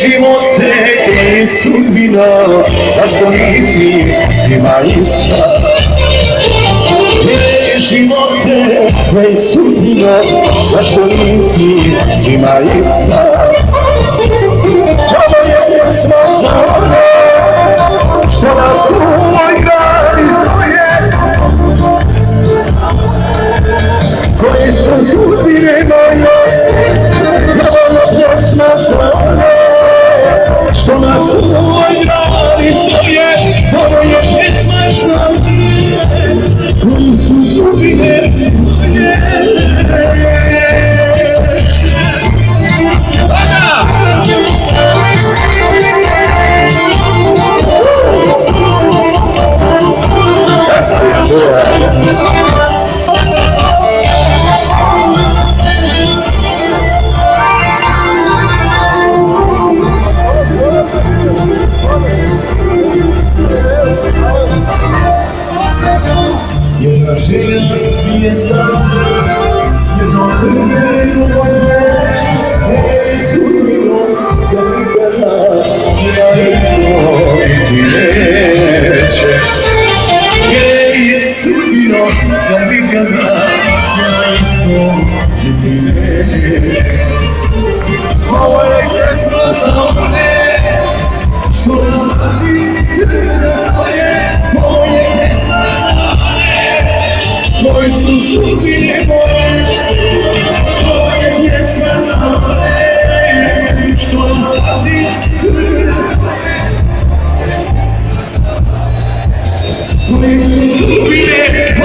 živote, gdje je sudbina, zašto nisi svima ista? Živote, gdje je sudbina, zašto nisi svima ista? Ovo je pjesma za one što nas u ovoj gradi stoje, koji su sudbine moje. Ovo je pjesma za one što nas u ovoj gradi stoje, ovo je pjesma za one koji su sudbine moje. Jedna želja mi je zastava, jedno krveno pozveć, ej sudbino za nikada svima isto biti neće. Ej sudbino za nikada svima isto biti neće. Ovo je pjesma za one što razlazi tebe svoje, ovo je pjesma za koji su sudbine moje, ovo je pjesma za one što razlazi tebe svoje, koji su sudbine